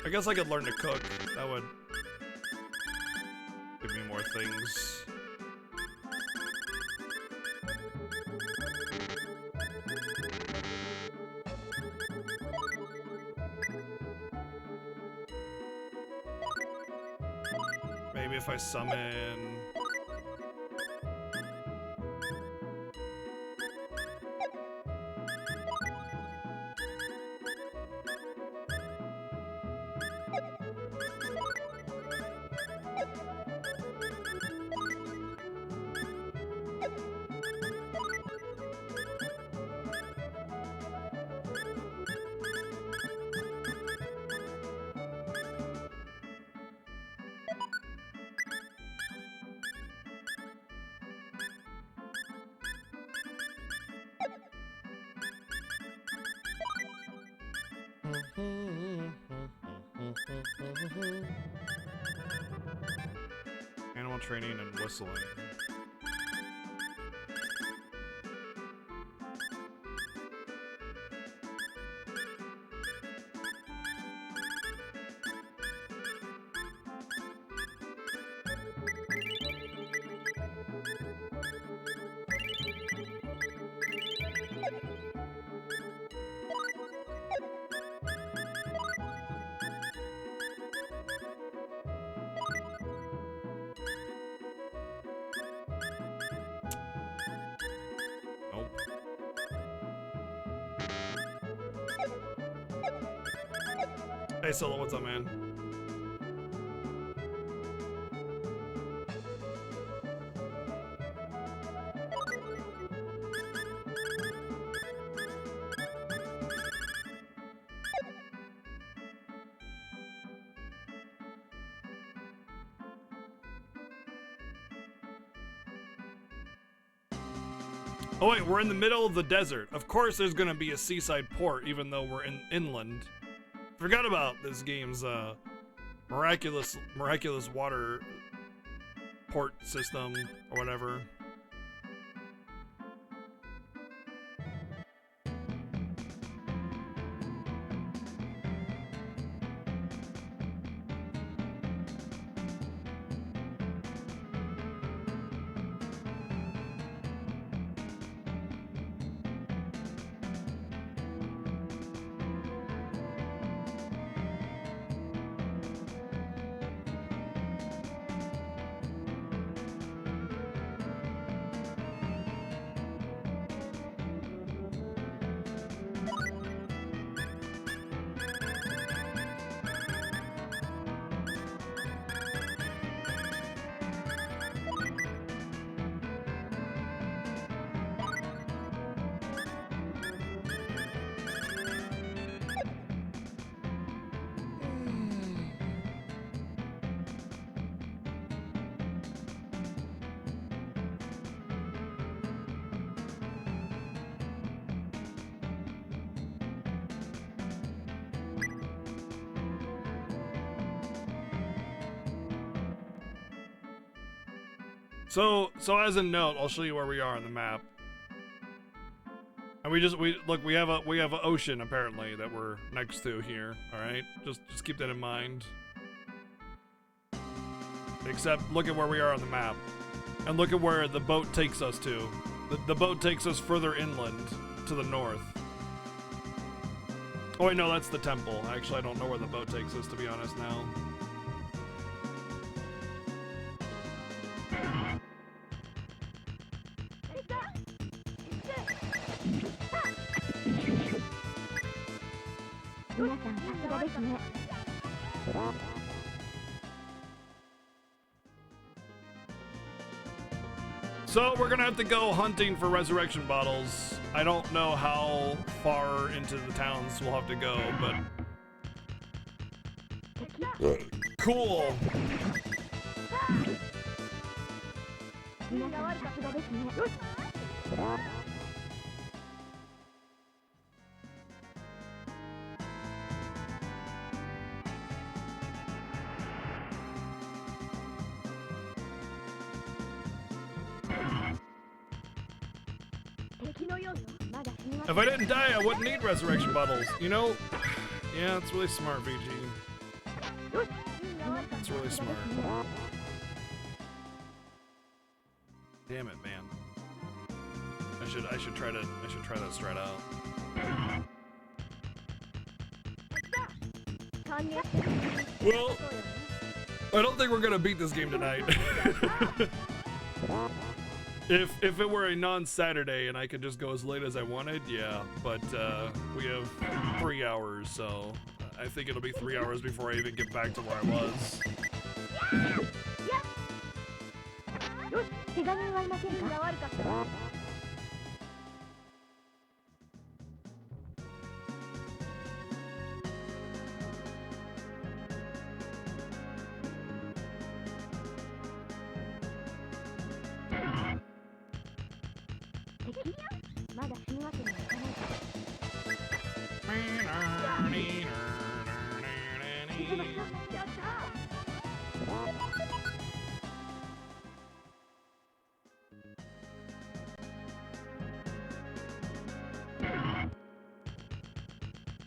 I guess I could learn to cook. That would give me more things. Maybe if I summon... Animal training and whistling. Hey Solo, what's up, man? Oh wait, we're in the middle of the desert. Of course there's gonna be a seaside port even though we're inland. Forgot about this game's miraculous water port system or whatever. So as a note, I'll show you where we are on the map. And we have an ocean apparently that we're next to here. All right, just keep that in mind. Except look at where we are on the map, and look at where the boat takes us to. The boat takes us further inland to the north. Oh wait, no, that's the temple. Actually, I don't know where the boat takes us, to be honest now. So we're gonna have to go hunting for resurrection bottles. I don't know how far into the towns we'll have to go, but cool. If I didn't die, I wouldn't need resurrection bottles. You know? Yeah, it's really smart, VG. It's really smart. Damn it, man. I should try that strat out. Well, I don't think we're gonna beat this game tonight. If it were a non-Saturday and I could just go as late as I wanted, yeah. But we have 3 hours, so I think it'll be 3 hours before I even get back to where I was.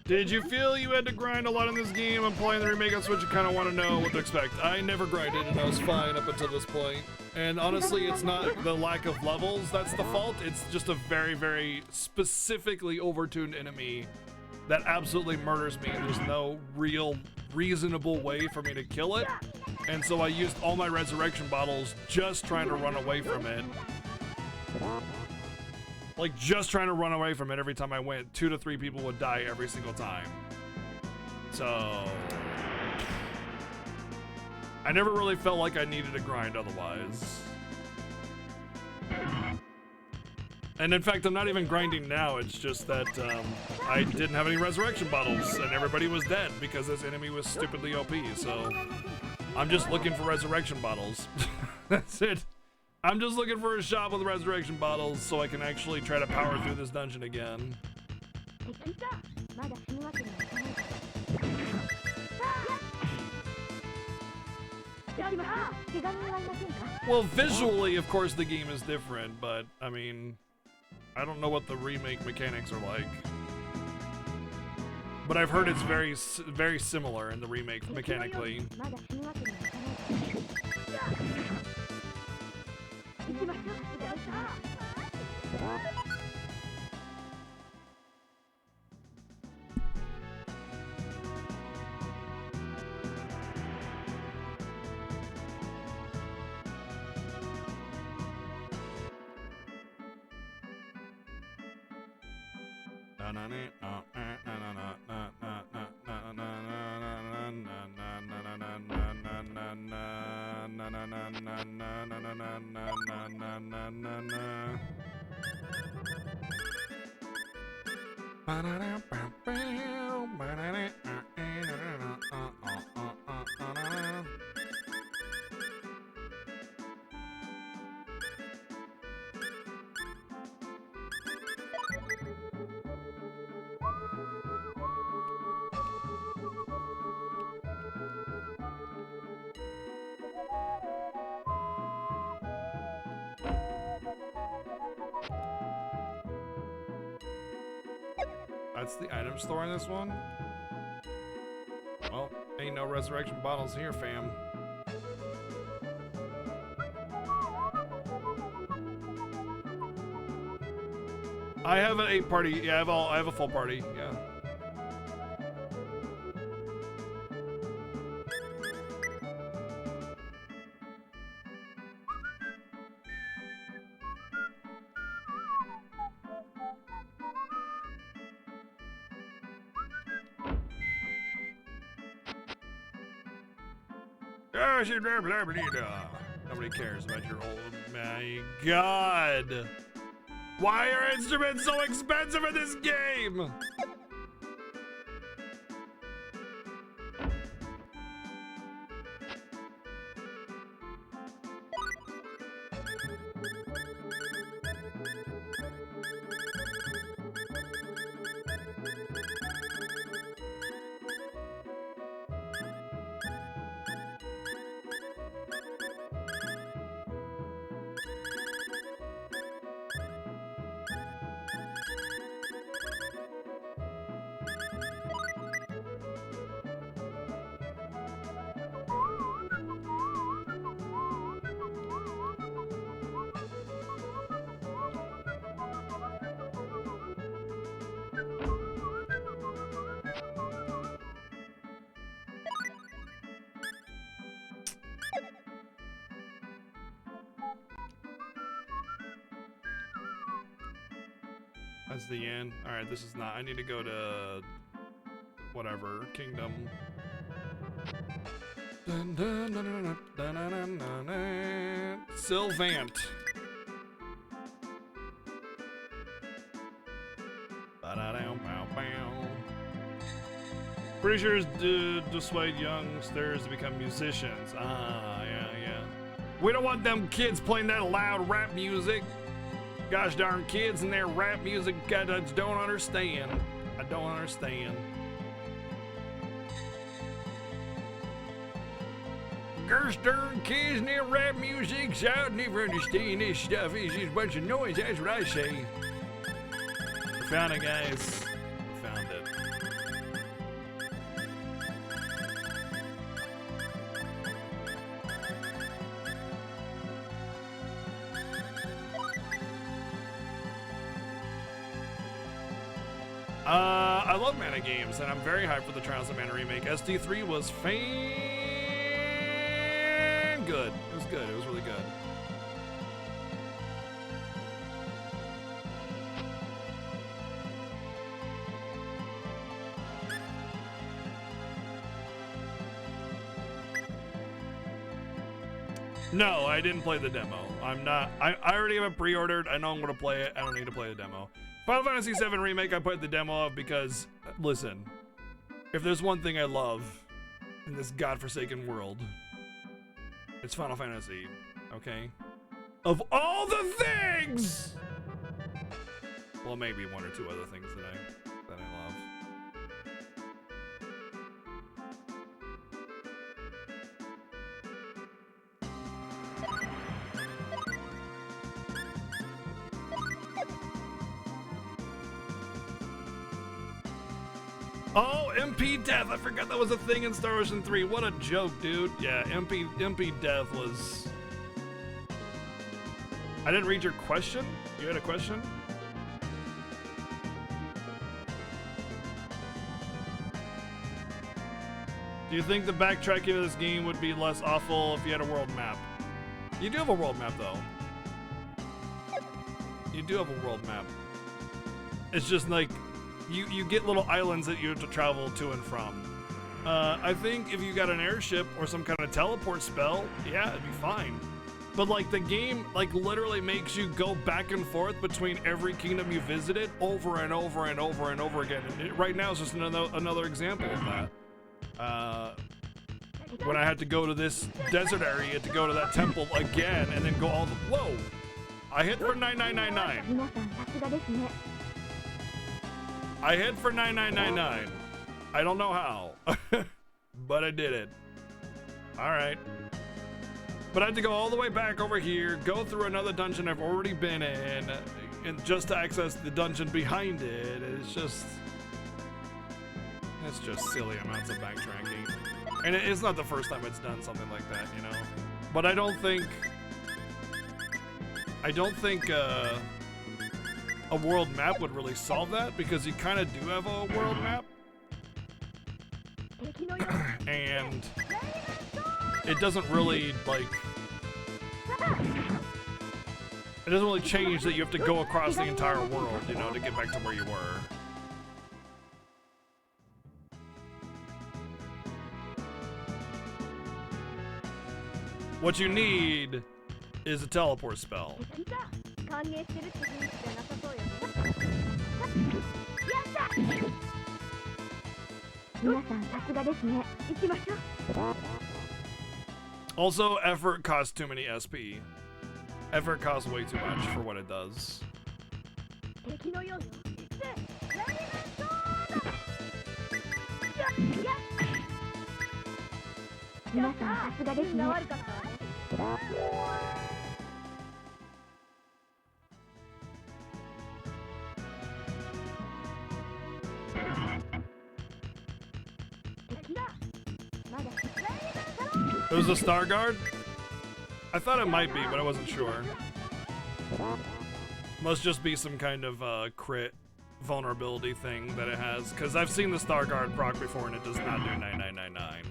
Did you feel you had to grind a lot in this game? I'm playing the remake on Switch and kind of want to know what to expect. I never grinded and I was fine up until this point. And honestly, it's not the lack of levels that's the fault. It's just a very, very specifically overtuned enemy that absolutely murders me. And there's no real reasonable way for me to kill it. And so I used all my resurrection bottles just trying to run away from it. Like, just trying to run away from it every time I went. 2 to 3 people would die every single time. So I never really felt like I needed to grind otherwise. And in fact, I'm not even grinding now. It's just that I didn't have any resurrection bottles and everybody was dead because this enemy was stupidly OP. So I'm just looking for resurrection bottles. That's it. I'm just looking for a shop with resurrection bottles so I can actually try to power through this dungeon again. Well, visually, of course, the game is different, but I mean, I don't know what the remake mechanics are like. But I've heard it's very similar in the remake mechanically. That's the item store in this one? Well, ain't no resurrection bottles here, fam. I have an 8 party. Yeah, I have a full party. Yeah. Nobody cares about your old. My God. Why are instruments so expensive in this game? That's the end. Alright, this is not. I need to go to whatever kingdom. Sylvant. Pretty sure it's to dissuade youngsters to become musicians. Ah, yeah. We don't want them kids playing that loud rap music. Gosh darn kids and their rap music, I just don't understand. I don't understand. Gosh darn kids and their rap music, I never understand this stuff. It's just a bunch of noise, that's what I say. We found it, guys. We found it. I love Mana games, and I'm very hyped for the Trials of Mana remake. SD3 was good. It was good. It was really good. No, I didn't play the demo. I already have it pre-ordered. I know I'm gonna play it. I don't need to play the demo. Final Fantasy VII Remake, I put the demo of because, listen, if there's one thing I love in this godforsaken world, it's Final Fantasy, okay? Of all the things! Well, maybe one or two other things that I love. Oh, MP Death! I forgot that was a thing in Star Ocean 3. What a joke, dude. Yeah, MP Death was... I didn't read your question? You had a question? Do you think the backtracking of this game would be less awful if you had a world map? You do have a world map, though. You do have a world map. It's just like... You get little islands that you have to travel to and from. I think if you got an airship or some kind of teleport spell, yeah, it'd be fine. But like the game like literally makes you go back and forth between every kingdom you visited over and over and over and over again. And right now is just another example of that. When I had to go to this desert area to go to that temple again and then go all the... Whoa! I hit for 9999. I hit for 9999. I don't know how, but I did it. All right. But I had to go all the way back over here, go through another dungeon I've already been in, and just to access the dungeon behind it. It's just silly amounts of backtracking. And it's not the first time it's done something like that, you know? But I don't think a world map would really solve that, because you kind of do have a world map. And it doesn't really, like... It doesn't really change that you have to go across the entire world, you know, to get back to where you were. What you need is a teleport spell. Also, effort costs too many SP. Effort costs way too much for what it does. It was a Star Guard? I thought it might be, but I wasn't sure. Must just be some kind of crit vulnerability thing that it has, because I've seen the Star Guard proc before and it does not do 9999.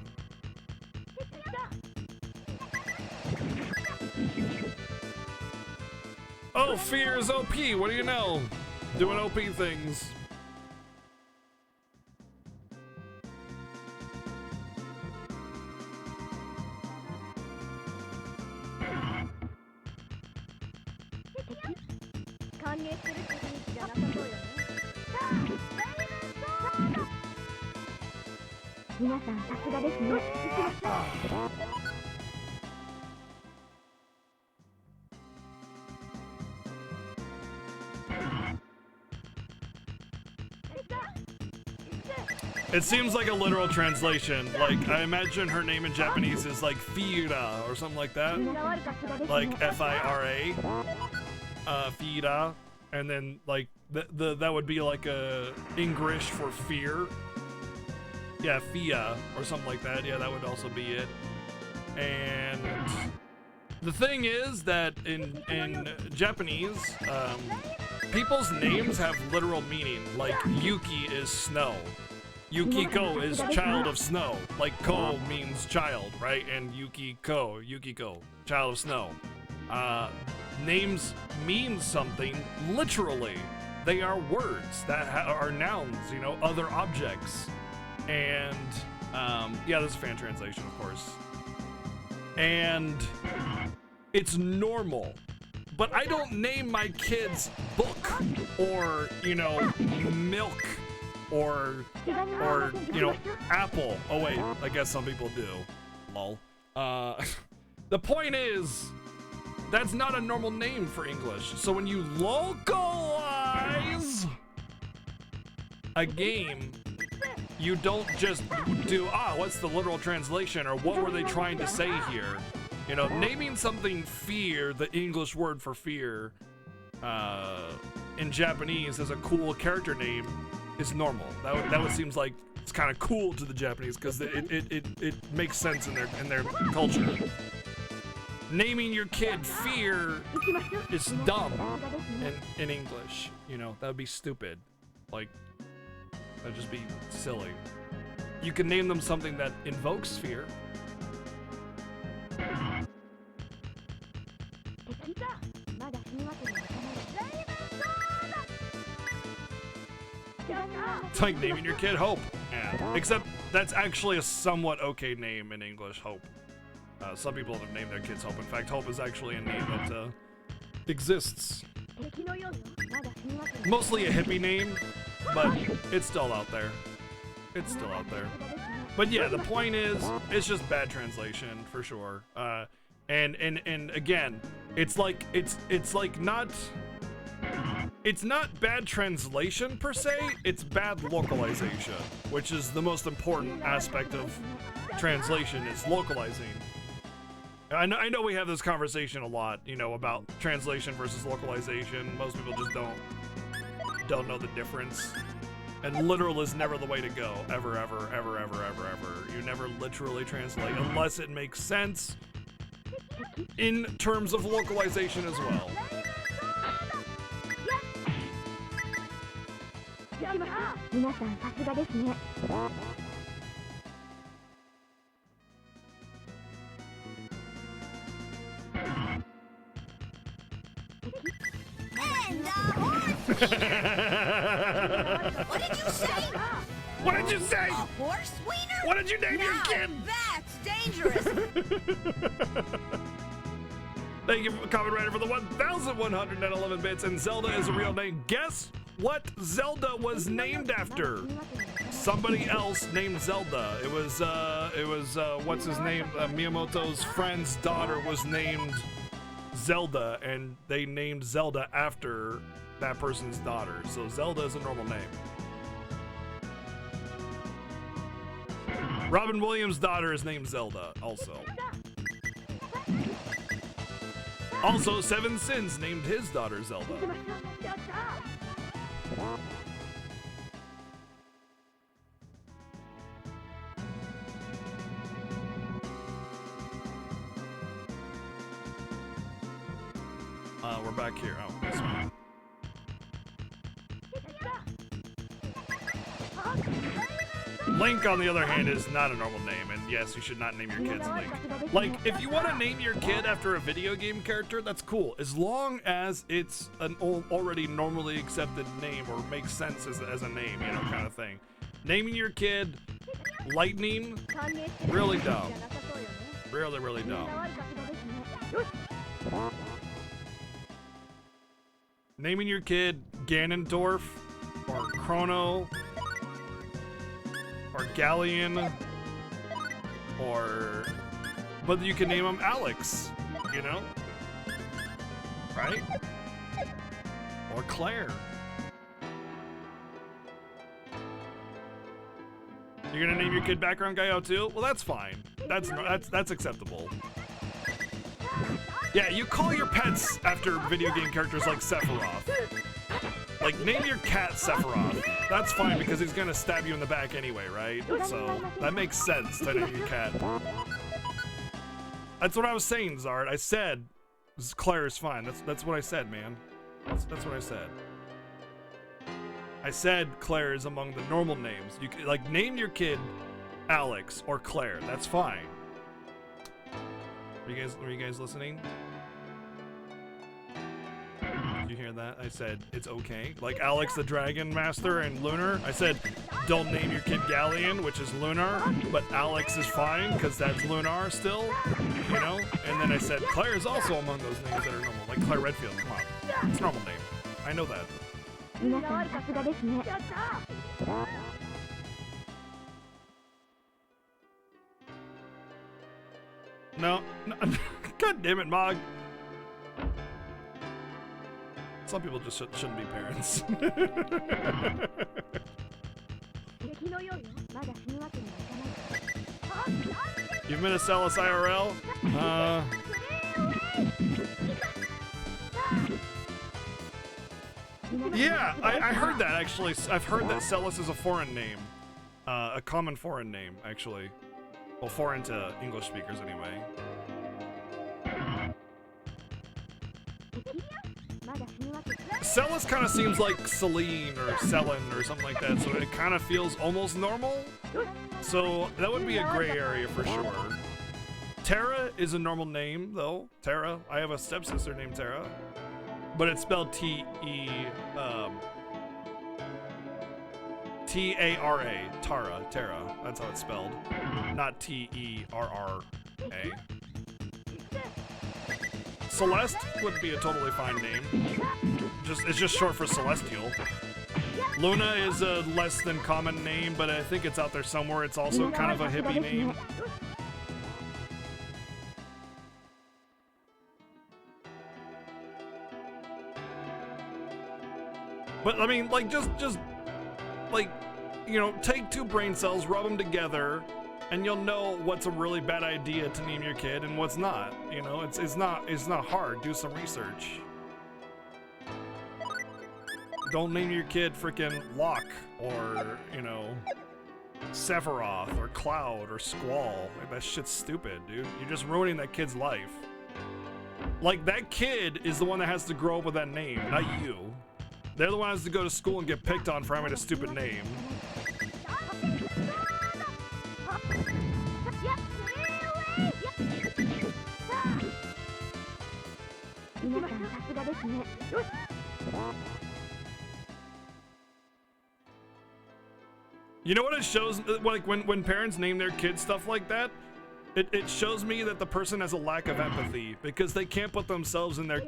Oh, Fear is OP, what do you know? Doing OP things. It seems like a literal translation. Like, I imagine her name in Japanese is like Fira or something like that. Like F-I-R-A. Fira. And then like that would be like a English for fear. Yeah, Fia or something like that. Yeah, that would also be it. And the thing is that in Japanese, people's names have literal meaning. Like Yuki is snow. Yukiko is child of snow. Like ko means child, right? And Yukiko, child of snow. Names mean something literally. They are words that are nouns, you know, other objects. And yeah, this is fan translation, of course. And it's normal. But I don't name my kids Book or, you know, Milk or you know, Apple. Oh wait, I guess some people do. Lol. The point is, that's not a normal name for English. So when you localize a game, you don't just do, what's the literal translation, or what were they trying to say here? You know, naming something fear, the English word for fear, in Japanese as a cool character name is normal. That would seems like it's kind of cool to the Japanese because it makes sense in their culture. Naming your kid Fear is dumb in English. You know, that would be stupid. Like, that'd just be silly. You can name them something that invokes fear. It's like naming your kid Hope. Yeah. Except that's actually a somewhat okay name in English, Hope. Some people have named their kids Hope. In fact, Hope is actually a name that exists. Mostly a hippie name, but it's still out there. It's still out there. But yeah, the point is, it's just bad translation for sure. And again, it's like not. It's not bad translation per se, it's bad localization, which is the most important aspect of translation, is localizing. I know we have this conversation a lot, you know, about translation versus localization. Most people just don't know the difference. And literal is never the way to go, ever, ever, ever, ever, ever, ever. You never literally translate unless it makes sense in terms of localization as well. What did you say? What did you say? A horse wiener? What did you name your kid? That's dangerous. Thank you, Common Rider, for the 1,111 bits. And Zelda is a real name. Guess what Zelda was named after? Somebody else named Zelda. It was what's his name? Miyamoto's friend's daughter was named Zelda, and they named Zelda after that person's daughter. So Zelda is a normal name. Robin Williams' daughter is named Zelda, also. Also, Seven Sins named his daughter Zelda. We're back here. Oh, this one. Link, on the other hand, is not a normal name, and yes, you should not name your kids Link. Like, if you want to name your kid after a video game character, that's cool, as long as it's an already normally accepted name or makes sense as a name, you know, kind of thing. Naming your kid Lightning, really dumb. Really, really dumb. Naming your kid Ganondorf, or Chrono, or Galleon, or... But you can name him Alex, you know? Right? Or Claire. You're gonna name your kid Background Guy out too? Well, that's fine. That's acceptable. Yeah, you call your pets after video game characters like Sephiroth. Like, name your cat Sephiroth. That's fine because he's gonna stab you in the back anyway, right? So that makes sense to name your cat. That's what I was saying, Zard. I said Claire is fine. That's what I said, man. That's what I said. I said Claire is among the normal names. You can, like, name your kid Alex or Claire. That's fine. Were you guys listening? Did you hear that? I said it's okay. Like Alex the Dragon Master and Lunar. I said don't name your kid Galleon, which is Lunar, but Alex is fine because that's Lunar still, you know? And then I said Claire is also among those names that are normal. Like Claire Redfield, come on. It's a normal name. I know that. No. God damn it, Mog. Some people just shouldn't be parents. You've met a Celis IRL? Yeah, I heard that actually. I've heard that Celis is a foreign name. A common foreign name, actually. Well, foreign to English speakers anyway. Celis kind of seems like Celine or Celen or something like that, so it kind of feels almost normal. So that would be a gray area for sure. Terra is a normal name, though. Terra. I have a stepsister named Terra. But it's spelled T-A-R-A. Tara. Terra. That's how it's spelled. Not T-E-R-R-A. Celeste would be a totally fine name. It's just short for Celestial. Luna is a less than common name, but I think it's out there somewhere. It's also kind of a hippie name. But I mean, like, just like, you know, take two brain cells, rub them together, and you'll know what's a really bad idea to name your kid and what's not. You know, it's not hard. Do some research. Don't name your kid freaking Locke or, you know, Sephiroth or Cloud or Squall. Like, that shit's stupid, dude. You're just ruining that kid's life. Like, that kid is the one that has to grow up with that name, not you. They're the ones to go to school and get picked on for having a stupid name. You know what it shows? Like when parents name their kids stuff like that, it shows me that the person has a lack of empathy because they can't put themselves in their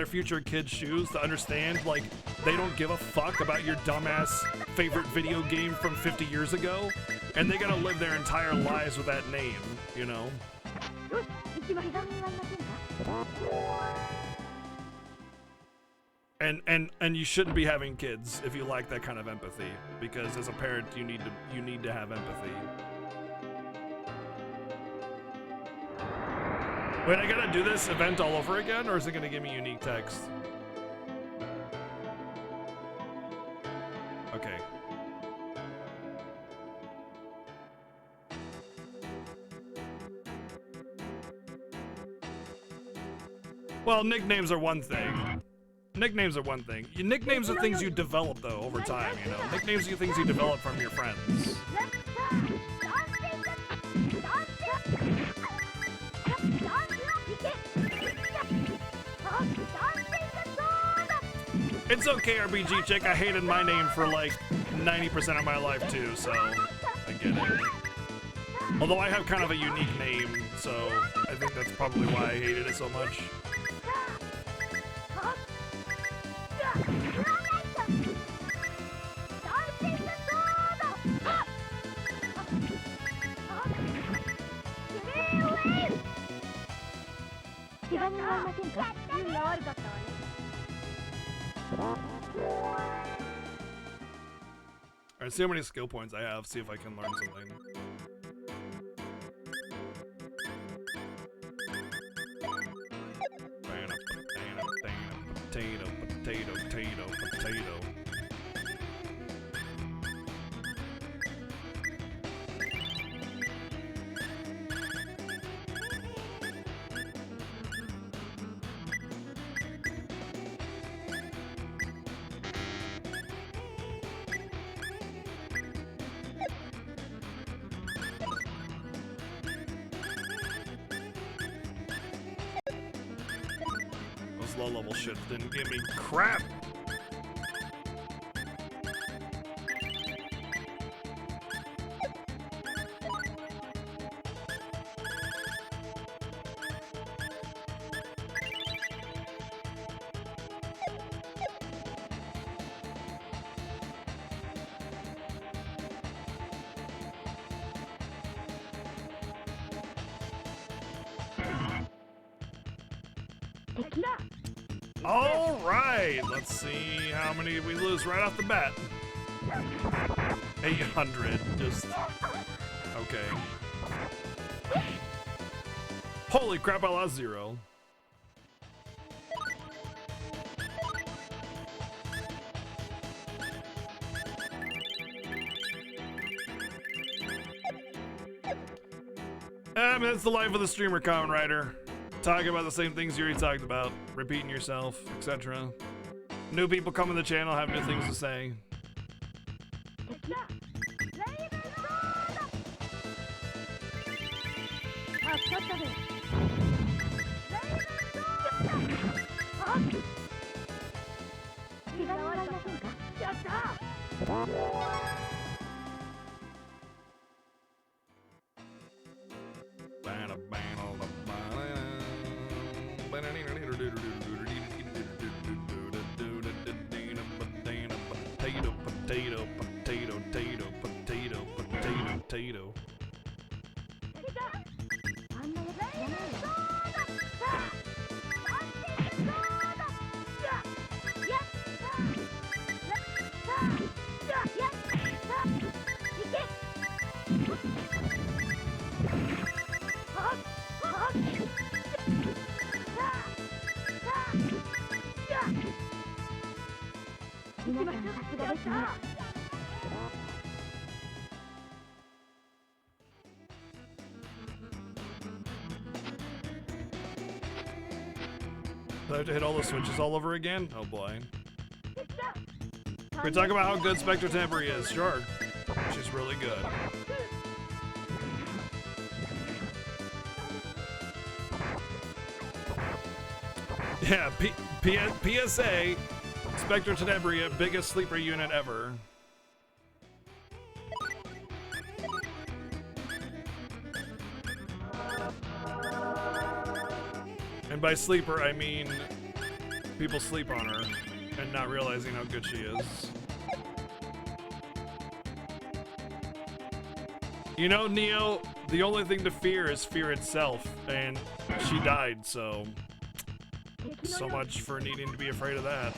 future kids' shoes to understand, like, they don't give a fuck about your dumbass favorite video game from 50 years ago, and they gotta live their entire lives with that name, you know? And you shouldn't be having kids if you lack that kind of empathy, because as a parent you need to have empathy. Wait, I gotta do this event all over again, or is it gonna give me unique text? Okay. Well, nicknames are one thing. Nicknames are one thing. Nicknames are things you develop, though, over time, you know? Nicknames are things you develop from your friends. It's okay, RBG chick. I hated my name for like 90% of my life too, so I get it. Although I have kind of a unique name, so I think that's probably why I hated it so much. Alright, see how many skill points I have, see if I can learn something. Potato, potato, potato, potato. Low-level shit didn't give me crap. All right, let's see how many we lose right off the bat. 800, just okay. Holy crap, I lost 0. I mean, that's the life of the streamer, Kamen Rider. Talking about the same things you already talked about, repeating yourself, etc. New people come to the channel, have new things to say. Potato, potato, potato, potato, potato, potato. Do I have to hit all the switches all over again? Oh boy. We talk about how good Spectre Temporary is, sure. She's really good. Yeah, PSA, Spectre Tenebria, biggest sleeper unit ever. And by sleeper, I mean people sleep on her and not realizing how good she is. You know, Neo, the only thing to fear is fear itself, and she died, so much for needing to be afraid of that.